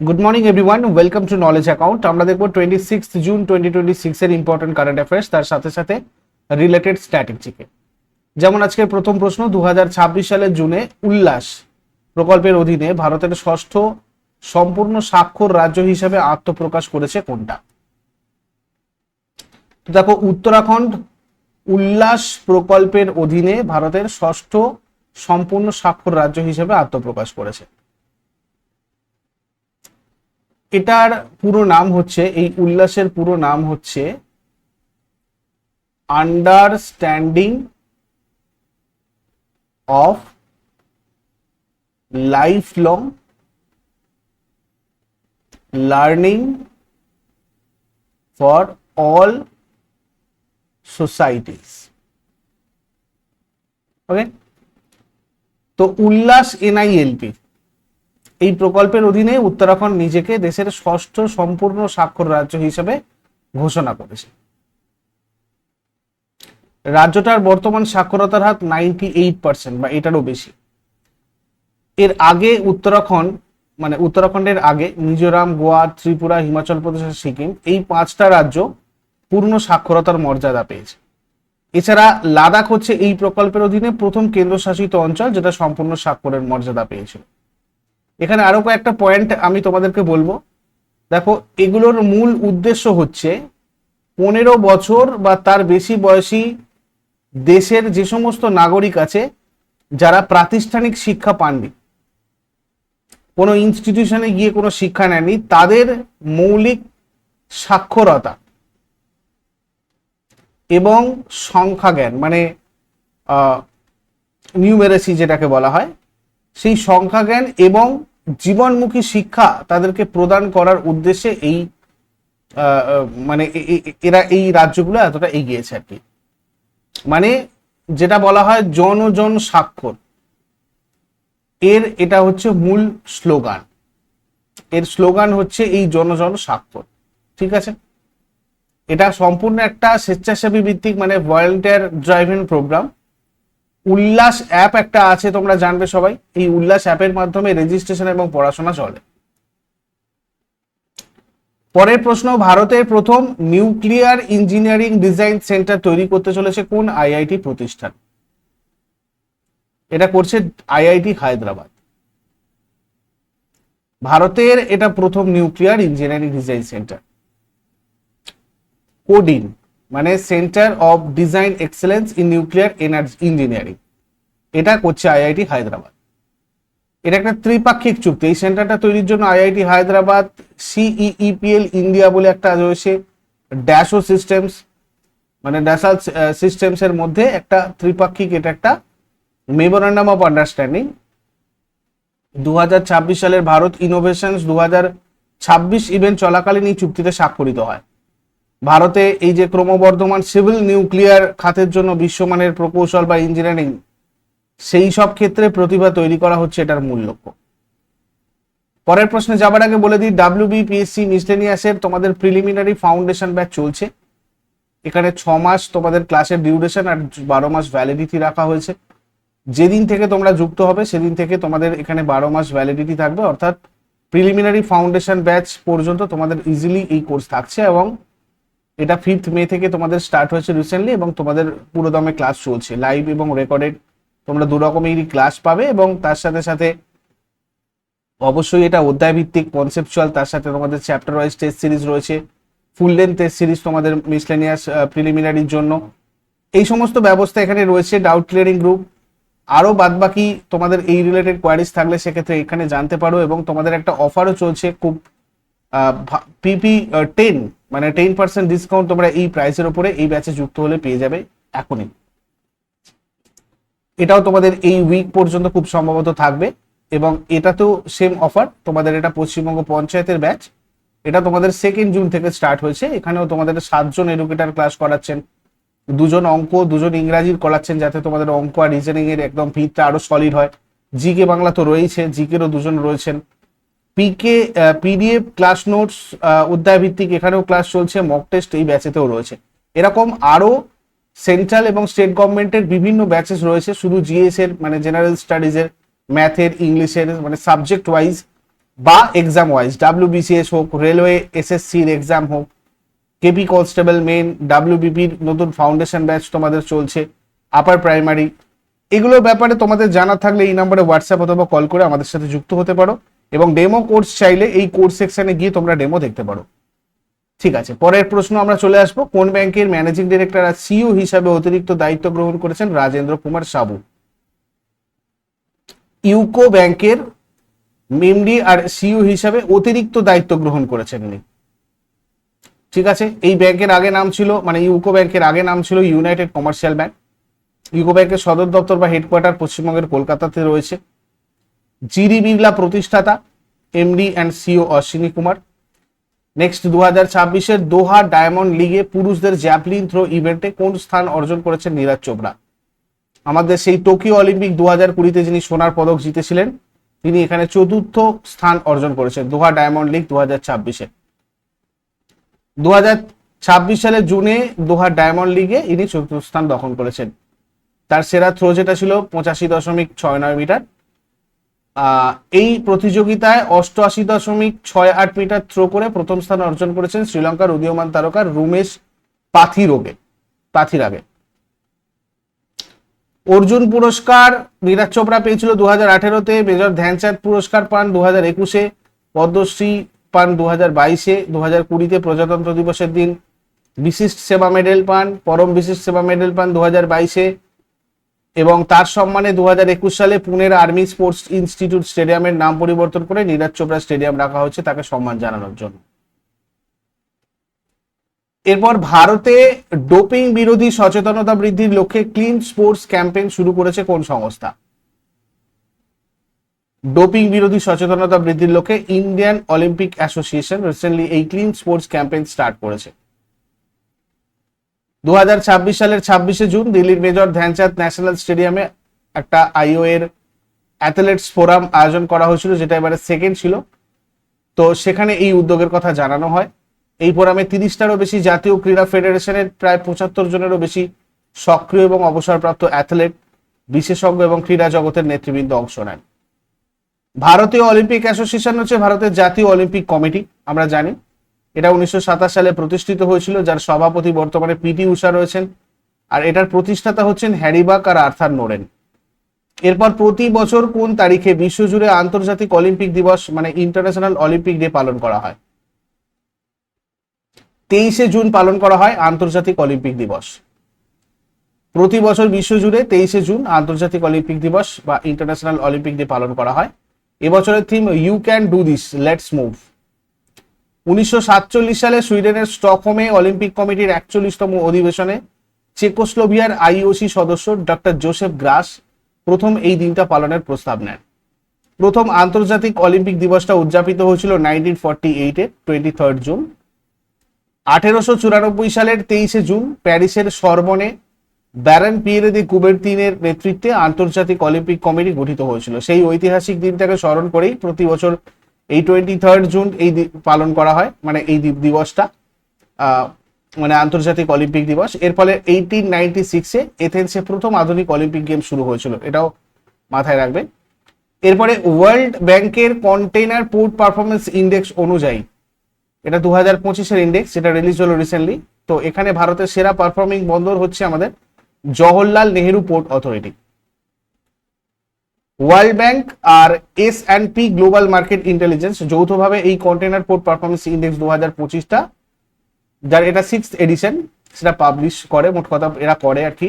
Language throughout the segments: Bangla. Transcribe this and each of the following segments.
Good morning everyone, welcome to knowledge account. আমরা দেখবো 26 জুন 2026 এর ইম্পর্টেন্ট কারেন্ট অ্যাফেয়ার্স, তার সাথে সাথে রিলেটেড স্ট্র্যাটেজিকে। যেমন আজকের প্রথম প্রশ্ন, 2026 সালের জুনে উল্লাস প্রকল্পের অধীনে ভারতের ষষ্ঠ সম্পূর্ণ স্বাক্ষর রাজ্য হিসেবে আত্মপ্রকাশ করেছে কোনটা? তো দেখো, উত্তরাখণ্ড উল্লাস প্রকল্পের অধীনে ভারতের ষষ্ঠ সম্পূর্ণ স্বাক্ষর রাজ্য হিসেবে আত্মপ্রকাশ করেছে। এটার পুরো নাম হচ্ছে, এই উল্লাসের পুরো নাম হচ্ছে understanding of life long learning for all societies. Okay, তো উল্লাস এনআইএলপি এই প্রকল্পের অধীনে উত্তরাখণ্ড নিজেকে দেশের ষষ্ঠ সম্পূর্ণ স্বাক্ষর রাজ্য হিসেবে ঘোষণা করেছে। রাজ্যটার বর্তমান সাক্ষরতার হার 98% বা এটারও বেশি। এর আগে উত্তরাখণ্ডের আগে মিজোরাম, গোয়া, ত্রিপুরা, হিমাচল প্রদেশ আর সিকিম, এই 5টা রাজ্য পূর্ণ সাক্ষরতার মর্যাদা পেয়েছে। এছাড়া লাদাখ হচ্ছে এই প্রকল্পের অধীনে প্রথম কেন্দ্রশাসিত অঞ্চল যেটা সম্পূর্ণ স্বাক্ষরের মর্যাদা পেয়েছিল। এখানে আরো কয়েকটা পয়েন্ট আমি তোমাদেরকে বলবো। দেখো, এগুলোর মূল উদ্দেশ্য হচ্ছে 15 বছর বা তার বেশি বয়সী দেশের যে সমস্ত নাগরিক আছে যারা প্রাতিষ্ঠানিক শিক্ষা পাননি, কোনো ইনস্টিটিউশনে গিয়ে কোনো শিক্ষা নেননি, তাদের মৌলিক সাক্ষরতা এবং সংখ্যা জ্ঞান, মানে নিউমেরেসি যেটাকে বলা হয়, সেই সংখ্যা জ্ঞান এবং জীবনমুখী শিক্ষা তাদেরকে প্রদান করার উদ্দেশ্যে এই এরা এই রাজ্যগুলো এতটা এগিয়েছে আর কি। মানে যেটা বলা হয় জন স্বাক্ষর, এটা হচ্ছে মূল স্লোগান। এর স্লোগান হচ্ছে এই জন স্বাক্ষর। ঠিক আছে, এটা সম্পূর্ণ একটা স্বেচ্ছাসেবী ভিত্তিক, মানে ভলেন্টিয়ার ড্রাইভেন প্রোগ্রাম। উল্লাস অ্যাপ একটা আছে, তোমরা জানবে সবাই। এই উল্লাস অ্যাপের মাধ্যমে রেজিস্ট্রেশন এবং পড়াশোনা চলে। পরের প্রশ্ন, ভারতের প্রথম নিউক্লিয়ার ইঞ্জিনিয়ারিং ডিজাইন সেন্টার তৈরি করতে চলেছে কোন আইআইটি প্রতিষ্ঠান? এটা করছে আইআইটি হায়দ্রাবাদ। ভারতের এটা প্রথম নিউক্লিয়ার ইঞ্জিনিয়ারিং ডিজাইন সেন্টার। কোডিন মানে centre of design excellence in nuclear energy engineering, এটা করছে আইআইটি হায়দ্রাবাদ। এটা একটা ত্রিপাক্ষিক চুক্তি। এই সেন্টারটা তৈরির জন্য আইআইটি হায়দ্রাবাদ, সিইইপিএল ইন্ডিয়া বলে একটা রয়েছে, ড্যাশো সিস্টেমস মানে ড্যাসাল সিস্টেমস এর মধ্যে একটা ত্রিপাক্ষিক, এটা একটা মেমোরেন্ডাম অফ আন্ডারস্ট্যান্ডিং 2026 সালের ভারত ইনোভেশনস 2026 ইভেন্ট চলাকালীন এই চুক্তিতে স্বাক্ষরিত হয়। ভারতে এই যে ক্রমবর্ধমান সিভিল নিউক্লিয়ার খাতের জন্য বিশ্বমানের প্রকৌশল বা ইঞ্জিনিয়ারিং, সেই সব ক্ষেত্রে প্রতিভা তৈরি করা হচ্ছে এটার মূল লক্ষ্য। পরের প্রশ্নে যাবার আগে বলে দিই, WBPSC মিসলেনিয়াসের তোমাদের প্রিলিমিনারি ফাউন্ডেশন ব্যাচ চলছে। এখানে 6 মাস তোমাদের ক্লাসের ডিউরেশন আর 12 মাস ভ্যালিডিটি রাখা হয়েছে। যেদিন থেকে তোমরা যুক্ত হবে সেদিন থেকে তোমাদের এখানে 12 মাস ভ্যালিডিটি থাকবে, অর্থাৎ প্রিলিমিনারি ফাউন্ডেশন ব্যাচ পর্যন্ত তোমাদের ইজিলি এই কোর্স থাকছে। এবং এটা 5 মে থেকে তোমাদের স্টার্ট হয়েছে রিসেন্টলি, এবং তোমাদের পুরোদমে ক্লাস চলছে, লাইভ এবং রেকর্ডেড। তোমরা দু রকমেরই ক্লাস পাবে, এবং তার সাথে সাথে অবশ্যই এটা অধ্যায় ভিত্তিক কনসেপচুয়াল, তার সাথে তোমাদের চ্যাপ্টার ওয়াইজ টেস্ট সিরিজ রয়েছে, ফুল লেন্থ টেস্ট সিরিজ তোমাদের মিসলেনিয়াস প্রিলিমিনারির জন্য। এই সমস্ত ব্যবস্থা এখানে রয়েছে। ডাউট ক্লিয়ারিং গ্রুপ, আরো বাদবাকি তোমাদের এই রিলেটেড কোয়ারিজ থাকলে সেক্ষেত্রে এখানে জানতে পারো। এবং তোমাদের একটা অফারও চলছে, খুব পিপি 10 মানে 10% ডিসকাউন্ট তোমরা এই প্রাইসের উপরে এই ব্যাচে যুক্ত হলে পেয়ে যাবে এখনই। এটাও তোমাদের এই উইক পর্যন্ত খুব সম্ভবত থাকবে, এবং এটাতেও সেম অফার তোমাদের। এটা পশ্চিমবঙ্গ পঞ্চায়েতের ব্যাচ, এটা তোমাদের 2 জুন থেকে স্টার্ট হয়েছে। এখানেও তোমাদের 7 জন এডুকেটার ক্লাস করাচ্ছেন, 2 জন অঙ্ক, 2 জন ইংরাজির করাচ্ছেন, যাতে তোমাদের অঙ্ক আর রিজনিং এর একদম ভিতটা আরো সলিড হয়। জিকে বাংলা তো রয়েছে, জিকেরও 2 জন রয়েছেন। পিডিএফ ক্লাস নোটস অধ্যায় ভিত্তিক এখানেও ক্লাস চলছে, মক টেস্ট এই ব্যাচেতেও রয়েছে। এরকম আরো সেন্ট্রাল এবং স্টেট গভর্নমেন্টের বিভিন্ন ব্যাচেস রয়েছে, শুধু জিএস এর মানে জেনারেল স্টাডিজ এর, ম্যাথের, ইংলিশের, মানে সাবজেক্ট ওয়াইজ বা এক্সাম ওয়াইজ, WBCS হোক, রেলওয়ে SSCর এক্সাম হোক, কেপি কনস্টেবল মেন, WBPর নতুন ফাউন্ডেশন ব্যাচ তোমাদের চলছে, আপার প্রাইমারি, এগুলোর ব্যাপারে তোমাদের জানা থাকলে এই নম্বরে হোয়াটসঅ্যাপ অথবা কল করে আমাদের সাথে যুক্ত হতে পারো, এবং ডেমো কোর্স চাইলে এই কোর্স সেকশনে গিয়ে তোমরা ডেমো দেখতে পারো। ঠিক আছে, পরের প্রশ্ন আমরা চলে আসবো। কোন ব্যাংকের ম্যানেজিং ডিরেক্টর আর সিইও হিসাবে অতিরিক্ত দায়িত্ব গ্রহণ করেছেন রাজেন্দ্র কুমার সাবু? ইউকো ব্যাংকের এমডি আর সিইও হিসাবে অতিরিক্ত দায়িত্ব গ্রহণ করেছেন ইনি। ঠিক আছে, এই ব্যাংকের আগে নাম ছিল, মানে ইউকো ব্যাংকের আগে নাম ছিল ইউনাইটেড কমার্শিয়াল ব্যাংক। ইউকো ব্যাংকের সদর দপ্তর বা হেডকোয়ার্টার পশ্চিমবঙ্গের কলকাতাতে রয়েছে। জিডি বিড়লা প্রতিষ্ঠাতা, MD and CEO Ashwini Kumar. Next, 2026-এর দোহা ডায়মন্ড লিগে পুরুষদের জ্যাভলিন থ্রো ইভেন্টে কোন স্থান অর্জন করেছেন নীরাজ চোপড়া? আমাদের সেই টোকিও অলিম্পিক 2020-তে যিনি সোনার পদক জিতেছিলেন, তিনি এখানে চতুর্থ স্থান অর্জন করেছেন দোহা ডায়মন্ড লিগ 2026-এ। 2026 সালের জুনে দোহা ডায়মন্ড লিগে ইনি চতুর্থ স্থান দখল করেছেন। তার সেরা থ্রো যেটা ছিল 85.69 মিটার। এই প্রতিযোগিতায় 88.68 মিটার থ্রো করে প্রথম স্থান অর্জন করেছেন শ্রীলঙ্কার উদীয়মান তারকা রুমেশ পাথিরাগে। অর্জুন পুরস্কার নীরাজ চোপড়া পেয়েছিল 2018-তে, মেজর ধ্যানচাঁদ পুরস্কার পান 2021-এ, পদ্মশ্রী পান 2022-এ, 2020-তে প্রজাতন্ত্র দিবসের দিন বিশিষ্ট সেবা মেডেল পান, পরম বিশিষ্ট সেবা মেডেল পান 2022-এ, এবং তার সম্মানে 2021 সালে পুনের আর্মি স্পোর্টস ইনস্টিটিউট স্টেডিয়ামের নাম পরিবর্তন করে নীরাজ চোপড়া স্টেডিয়াম রাখা হয়েছে তাকে সম্মান জানানোর জন্য। এরপর ভারতে ডোপিং বিরোধী সচেতনতা বৃদ্ধির লক্ষ্যে ক্লিন স্পোর্টস ক্যাম্পেইন শুরু করেছে কোন সংস্থা? ডোপিং বিরোধী সচেতনতা বৃদ্ধির লক্ষ্যে ইন্ডিয়ান অলিম্পিক অ্যাসোসিয়েশন রিসেন্টলি এই ক্লিন স্পোর্টস ক্যাম্পেইন স্টার্ট করেছে। 2026 সালের 26শে জুন দিল্লির মেজর ধ্যানচাঁদ ন্যাশনাল স্টেডিয়ামে একটা আইও এর অ্যাথলেটস ফোরাম আয়োজন করা হয়েছিল, যেটা এবারে সেকেন্ড ছিল। তো সেখানে এই উদ্যোগের কথা জানানো হয়। এই ফোরামে 30টারও বেশি জাতীয় ক্রীড়া ফেডারেশনের প্রায় 75 জনেরও বেশি সক্রিয় এবং অবসরপ্রাপ্ত অ্যাথলেট, বিশেষজ্ঞ এবং ক্রীড়া জগতের নেতৃবৃন্দ অংশ নেন। ভারতীয় অলিম্পিক অ্যাসোসিয়েশন হচ্ছে ভারতের জাতীয় অলিম্পিক কমিটি, আমরা জানি। এটা 1927 সালে প্রতিষ্ঠিত হয়েছিল, যার সভাপতি বর্তমানে পিটি উষা রয়েছেন, আর এটার প্রতিষ্ঠাতা হচ্ছেন হ্যারি বাক আর আর্থার নোরেন। এরপর প্রতি বছর কোন তারিখে বিশ্বজুড়ে আন্তর্জাতিক অলিম্পিক দিবস মানে ইন্টারন্যাশনাল অলিম্পিক ডে পালন করা হয়? 23শে জুন পালন করা হয় আন্তর্জাতিক অলিম্পিক দিবস। প্রতি বছর বিশ্বজুড়ে 23শে জুন আন্তর্জাতিক অলিম্পিক দিবস বা ইন্টারন্যাশনাল অলিম্পিক ডে পালন করা হয়। এবছরের theme you can do this, let's move. 1947 সালে সুইডেনের স্টকহোমে অলিম্পিক কমিটির 41তম অধিবেশনে চেকোস্লোভিয়ার আইওসি সদস্য ডক্টর জোসেফ গ্রাস প্রথম এই দিনটা পালনের প্রস্তাব নেন। প্রথম আন্তর্জাতিক অলিম্পিক দিবসটা উদযাপিত হয়েছিল 1948-এ 23 জুন। 1894 সালের 23শে জুন প্যারিসের সরবনে ব্যারন পিয়েরে দি কুবেরতিনের নেতৃত্বে আন্তর্জাতিক অলিম্পিক কমিটি গঠিত হয়েছিল। সেই ঐতিহাসিক দিনটাকে স্মরণ করেই প্রতি বছর এই 23 জুন এই পালন করা হয়, মানে এই দিবসটা মানে আন্তর্জাতিক অলিম্পিক দিবস। এর ফলে 1896-এ এথেন্সে প্রথম আধুনিক অলিম্পিক গেম শুরু হয়েছিল, এটাও মাথায় রাখবেন। এরপরে ওয়ার্ল্ড ব্যাংকের কন্টেইনার পোর্ট পারফরমেন্স ইন্ডেক্স অনুযায়ী, এটা 2025-এর ইন্ডেক্স, যেটা রিলিজ হলো রিসেন্টলি। তো এখানে ভারতের সেরা পারফর্মিং বন্দর হচ্ছে আমাদের Jawaharlal Nehru Port Authority. World Bank আর S&P গ্লোবাল মার্কেট ইন্টেলিজেন্স যৌথভাবে এই কন্টেইনার পোর্ট পারফরমেন্স ইন্ডেক্স 2025টা, যার এটা 6th এডিশন, সেটা পাবলিশ করে, মোট কথা এরা করে আর কি।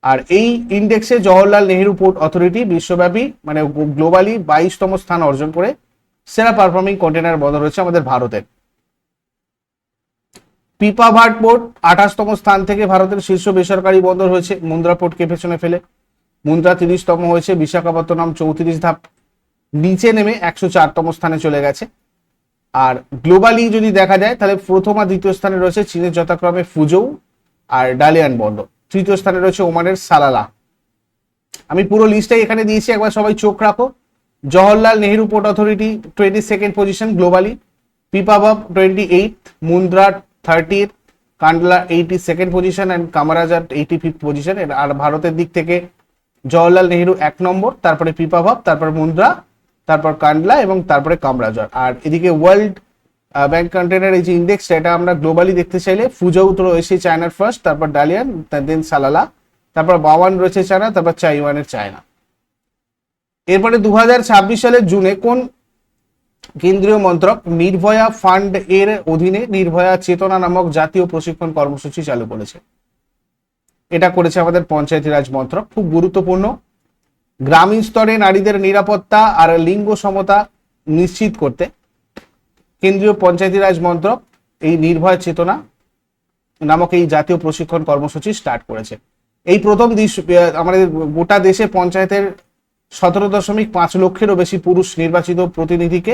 আর এই ইন্ডেক্সে জওহরলাল নেহেরু পোর্ট অথরিটি বিশ্বব্যাপী মানে গ্লোবালি 22তম স্থান অর্জন করে সেরা পারফর্মিং কন্টেইনার বন্দর হচ্ছে আমাদের ভারতের। পিপাভাট পোর্ট 28তম স্থান থেকে ভারতের শীর্ষ বেসরকারি বন্দর হয়েছে মুন্দ্রা পোর্টকে পেছনে ফেলে। মুন্দ্রা 30তম হয়েছে, বিশাখাপত্তনম 34 ধাপ নিচে নেমে 104তম স্থানে চলে গেছে। আর গ্লোবালি যদি দেখা যায় তাহলে প্রথম আর দ্বিতীয় স্থানে রয়েছে চীনের যথাক্রমে ফুজৌ আর ডালিয়ান বন্দর, তৃতীয় স্থানে রয়েছে ওমানের সালালা। আমি পুরো লিস্টটাই এখানে দিয়েছি, একবার সবাই চোখ রাখো। Jawaharlal Nehru Port Authority 22nd position globally, Pipavav 28th, Mundra 30th, Kandla 82nd position and Kamarajar 85th position. আর ভারতের দিক থেকে জওহরলাল নেহেরু 1 নম্বর, তারপরে পিপাভাব, তারপরে মুন্দ্রা, তারপর কান্ডলা এবং তারপরে কামরাজার। আর এদিকে ওয়ার্ল্ড ব্যাংক কন্টেনার এই যে ইন্ডেক্সটা, এটা আমরা গ্লোবালি দেখতে চাইলে ফুজাউ তো রয়েছে চায়নার ফার্স্ট, তারপর ডালিয়ান, দেন সালালা, তারপর বাওয়ান রয়েছে চায়না, তারপর চাইওয়ানের চায়না। এরপরে 2026 সালের জুনে কোন কেন্দ্রীয় মন্ত্রক নির্ভয়া ফান্ড এর অধীনে নির্ভয়া চেতনা নামক জাতীয় প্রশিক্ষণ কর্মসূচি চালু করেছে? এটা করেছে আমাদের পঞ্চায়েতি রাজ মন্ত্রক। খুব গুরুত্বপূর্ণ, গ্রামীণ স্তরে নারীদের নিরাপত্তা আর লিঙ্গ সমতা নিশ্চিত করতে কেন্দ্রীয় পঞ্চায়েতি রাজ মন্ত্রক এই নির্ভয়া চেতনা নামক এই জাতীয় প্রশিক্ষণ কর্মসূচি স্টার্ট করেছে। এই প্রথম আমাদের গোটা দেশে পঞ্চায়েতের 17.5 লক্ষেরও বেশি পুরুষ নির্বাচিত প্রতিনিধিকে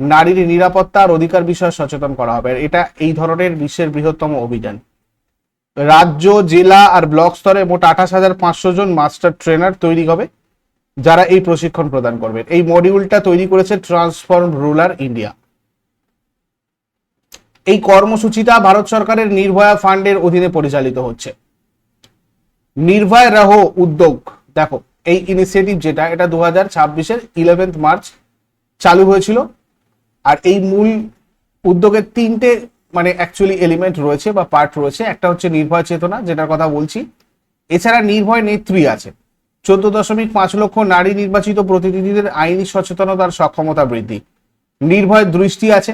নারীর নিরাপত্তা আর অধিকার বিষয়ে সচেতন করা হবে। এটা এই ধরনের বিশ্বের বৃহত্তম অভিযান। রাজ্য, জেলা আর ব্লক স্তরে মোট 28,500 জন মাস্টার ট্রেনার তৈরি হবে যারা এই প্রশিক্ষণ প্রদান করবেন। এই মডিউলটা তৈরি করেছে ট্রান্সফর্ম রুরাল ইন্ডিয়া। এই কর্মসূচিটা ভারত সরকারের নির্ভয়া ফান্ডের অধীনে পরিচালিত হচ্ছে। নির্ভয় রহো উদ্যোগ, দেখো এই ইনিশিয়েটিভ যেটা, এটা 2026-এর 11 মার্চ চালু হয়েছিল। আর এই মূল উদ্যোগের 3টে মানে অ্যাকচুয়ালি এলিমেন্ট রয়েছে বা পার্ট রয়েছে। একটা হচ্ছে নির্ভয় চেতনা, যেটার কথা বলছি। এছাড়া নির্ভয় নেত্রী আছে, 14.5 লক্ষ নারী নির্বাচিত প্রতিনিধিদের আইনি সচেতনতার সক্ষমতা বৃদ্ধি। নির্ভয় দৃষ্টি আছে,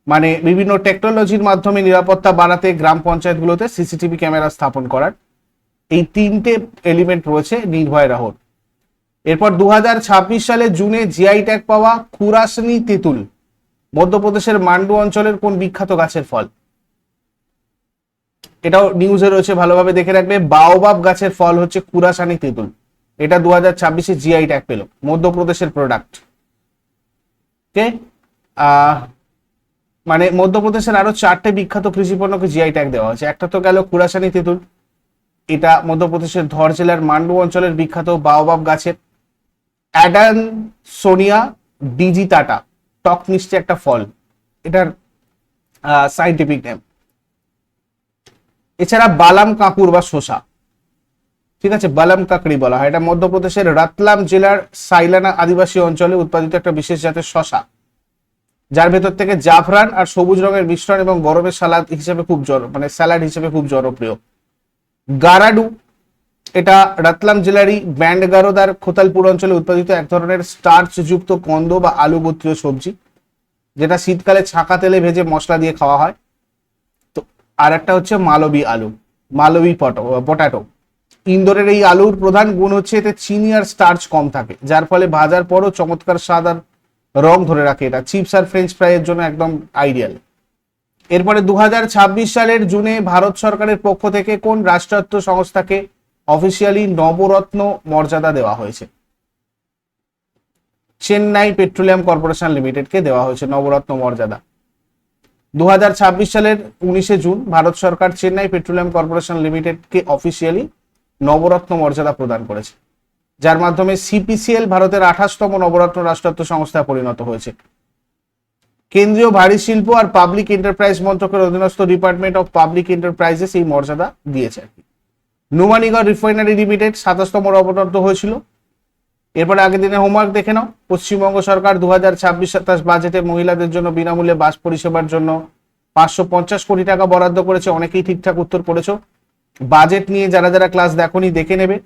মানে বিভিন্ন টেকনোলজির মাধ্যমে নিরাপত্তা বাড়াতে গ্রাম পঞ্চায়েতগুলোতে সিসিটিভি ক্যামেরা স্থাপন করার। এই 3টে এলিমেন্ট রয়েছে নির্ভয় রাহর। এরপর 2026 সালে জুনে জিআই ট্যাগ পাওয়া খুরাসনি তেঁতুল মধ্যপ্রদেশের মান্ডু অঞ্চলের কোন বিখ্যাত গাছের ফল? এটাও নিউজে রয়েছে, ভালোভাবে দেখে রাখবে। বাওবাব গাছের ফল হচ্ছে খুরাসানি তেঁতুল। এটা 2026-এ জিআই ট্যাগ পেল, মধ্যপ্রদেশের প্রোডাক্ট। ওকে, মানে মধ্যপ্রদেশের আরো 4টে বিখ্যাত কৃষি পণ্যকে জিআই ট্যাগ দেওয়া হয়েছে। একটা তো গেল খুরাসানি তেঁতুল, এটা মধ্যপ্রদেশের ধর জেলার মান্ডু অঞ্চলের বিখ্যাত বাওবাব গাছের। অ্যাডান সোনিয়া ডিজিটাটা, টক মিষ্টি একটা ফল, এটার সাইন্টিফিক নেম। এছাড়া বালাম কাকুর বা শসা, ঠিক আছে, বালাম কাকড়ি বলা হয়। এটা মধ্যপ্রদেশের রতলাম জেলার সাইলানা আদিবাসী অঞ্চলে উৎপাদিত একটা বিশেষ জাতের শসা, যার ভেতর থেকে জাফরান আর সবুজ রঙের মিশ্রণ এবং গরমের সালাদ হিসেবে স্যালাড হিসেবে খুব জনপ্রিয়। গারাডু, এটা রতলাম জেলারই ব্যান্ডগারোদার খোতালপুর অঞ্চলে উৎপাদিত এক ধরনের স্টার্চ যুক্ত কন্দ বা আলু গোত্রীয় সবজি, যেটা শীতকালে ছাঁকা তেলে ভেজে মশলা দিয়ে খাওয়া হয়। তো আর একটা হচ্ছে মালবী আলু, মালবী পটাটো। ইন্দোরের এই আলুর প্রধান গুণ হচ্ছে এতে চিনি আর স্টার্চ কম থাকে, যার ফলে ভাজার পরও চমৎকার স্বাদ আর রং ধরে রাখে। এটা চিপস আর ফ্রেঞ্চ ফ্রাইয়ের জন্য একদম আইডিয়াল। এরপরে 2026 সালের জুনে ভারত সরকারের পক্ষ থেকে কোন রাষ্ট্রায়ত্ত সংস্থাকে অফিসিয়ালি নবরত্ন মর্যাদা দেওয়া হয়েছে? চেন্নাই পেট্রোলিয়াম কর্পোরেশন লিমিটেডকে দেওয়া হয়েছে নবরত্ন মর্যাদা। 2026 সালের 19 জুন ভারত সরকার চেন্নাই পেট্রোলিয়াম কর্পোরেশন লিমিটেডকে অফিসিয়ালি নবরত্ন মর্যাদা প্রদান করেছে, যার মাধ্যমে সিপিসিএল ভারতের 28তম নবরত্ন রাষ্ট্রায়ত্ত সংস্থায় পরিণত হয়েছে। কেন্দ্রীয় ভারী শিল্প আর পাবলিক এন্টারপ্রাইজ মন্ত্রকের অধীনস্থ ডিপার্টমেন্ট অফ পাবলিক এন্টারপ্রাইজেস এই মর্যাদা দিয়েছে আর কি। নুমানীগড় রিফাইনারি লিমিটেড 27তম নবরত্ন হয়েছিল। এরপরে আগের দিনে হোমওয়ার্ক দেখে নাও। পশ্চিমবঙ্গ সরকার 2026-27 বাজেটে মহিলাদের জন্য বিনামূল্যে বাস পরিষেবার জন্য 550 কোটি টাকা বরাদ্দ করেছে। অনেকেই ঠিকঠাক উত্তর করেছো। বাজেট নিয়ে যারা যারা ক্লাস দেখোনি দেখে নেবে।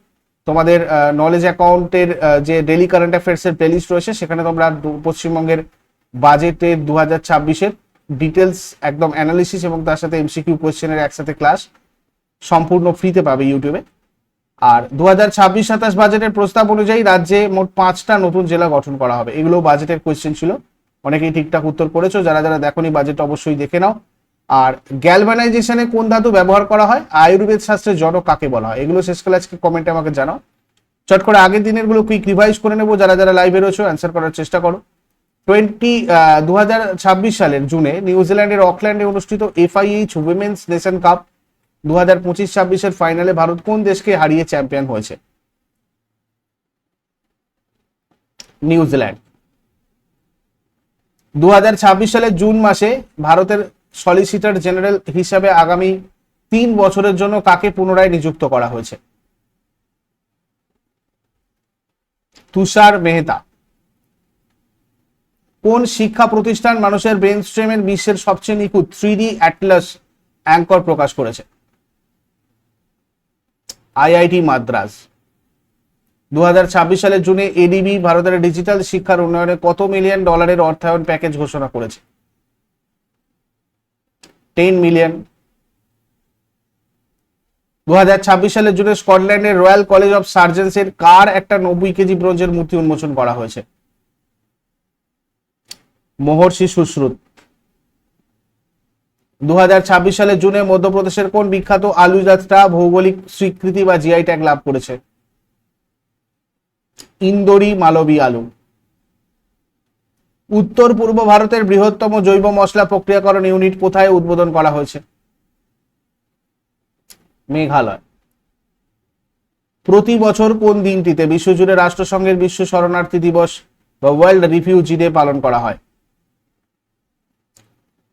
তোমাদের নলেজ অ্যাকাউন্টের যে ডেইলি কারেন্ট অ্যাফেয়ার্স এর প্লেলিস্ট রয়েছে, সেখানে তোমরা পশ্চিমবঙ্গের বাজেটের 2026-এর ডিটেলস একদম অ্যানালিসিস এবং তার সাথে এমসিকিউ কোয়েশ্চেনের একসাথে ক্লাস সম্পূর্ণ ফ্রিতে পাবে ইউটিউবে। আর 2026-27 বাজেটের প্রস্তাব অনুযায়ী রাজ্যে মোট 5টা নতুন জেলা গঠন করা হবে। এগুলো বাজেটের কোয়েশ্চেন ছিল, অনেকেই ঠিকঠাক উত্তর করেছো। যারা যারা দেখোনি বাজেট অবশ্যই দেখে নাও। আর গ্যালভানাইজেশনে কোন ধাতু ব্যবহার করা হয়? আয়ুর্বেদ শাস্ত্রে জনক কাকে বলা হয়? এগুলো শেষ কালে আজকে কমেন্টে আমাকে জানাও। চট করে আগের দিনের গুলো কুইক রিভাইজ করে নেবো। যারা যারা লাইভে রয়েছে অ্যান্সার করার চেষ্টা করো। 2026 সালের জুনে নিউজিল্যান্ডের অকল্যান্ডে অনুষ্ঠিত এফআইএইচ উইমেন্স নেশন কাপ 2025-26-এর ফাইনালে ভারত কোন দেশকে হারিয়ে চ্যাম্পিয়ন হয়েছে? নিউজিল্যান্ড। 2026 সালের জুন মাসে ভারতের সলিসিটর জেনারেল হিসাবে আগামী 3 বছরের জন্য কাকে পুনরায় নিযুক্ত করা হয়েছে? তুষার মেহতা। কোন শিক্ষা প্রতিষ্ঠান মানুষের ব্রেন স্ট্রেমের বিশ্বের সবচেয়ে নিখুঁত 3D অ্যাটলাস অ্যাঙ্কর প্রকাশ করেছে? আইআইটি মাদ্রাজ। 2026 সালের জুনে এডিবি ভারতের ডিজিটাল শিক্ষার উন্নয়নে কত মিলিয়ন ডলারের অর্থায়ন প্যাকেজ ঘোষণা করেছে? 10 মিলিয়ন। 2026 সালের জুনে স্কটল্যান্ডের রয়্যাল কলেজ অফ সার্জনসের কার একটা 90 কেজি ব্রোঞ্জের মূর্তি উন্মোচন করা হয়েছে? মহর্ষি সুশ্রুত। 2026 সালের জুনে মধ্যপ্রদেশের কোন বিখ্যাত আলু জাতটা ভৌগোলিক স্বীকৃতি বা জিআই ট্যাগ লাভ করেছে? ইন্দোরি মালবী আলু। উত্তর পূর্ব ভারতের বৃহত্তম জৈব মশলা প্রক্রিয়াকরণ ইউনিট কোথায় উদ্বোধন করা হয়েছে? মেঘালয়। প্রতি বছর কোন দিনটিতে বিশ্বজুড়ে রাষ্ট্রসংঘের বিশ্ব শরণার্থী দিবস বা ওয়ার্ল্ড রিফিউজি ডে পালন করা হয়?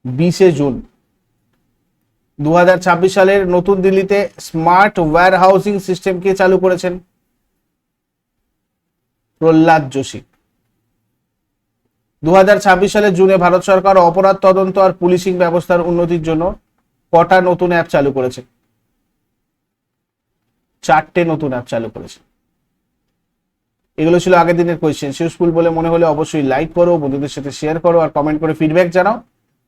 20 জুন। 2026 সালের নতুন দিল্লিতে স্মার্ট ওয়্যার হাউসিং সিস্টেম কে চালু করেছেন? প্রহ্লাদ যোশী। 2026 সালের জুনে ভারত সরকার অপরাধ তদন্ত আর পুলিশিং ব্যবস্থার উন্নতির জন্য কটা নতুন অ্যাপ চালু করেছে? 4টে নতুন অ্যাপ চালু করেছে। এগুলো ছিল আগের দিনের কোয়েশ্চেন। ইউজফুল বলে মনে হলে অবশ্যই লাইক করো, বন্ধুদের সাথে শেয়ার করো আর কমেন্ট করে ফিডব্যাক জানাও।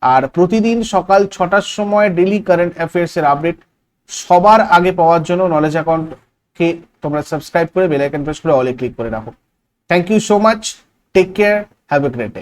আর প্রতিদিন সকাল 6টার সময় ডেইলি কারেন্ট অ্যাফেয়ার্স এর আপডেট সবার আগে পাওয়ার জন্য নলেজ অ্যাকাউন্টকে তোমরা সাবস্ক্রাইব করে বেল আইকন প্রেস করে অলে ক্লিক করে রাখো। Thank you so much, take care, have a great day.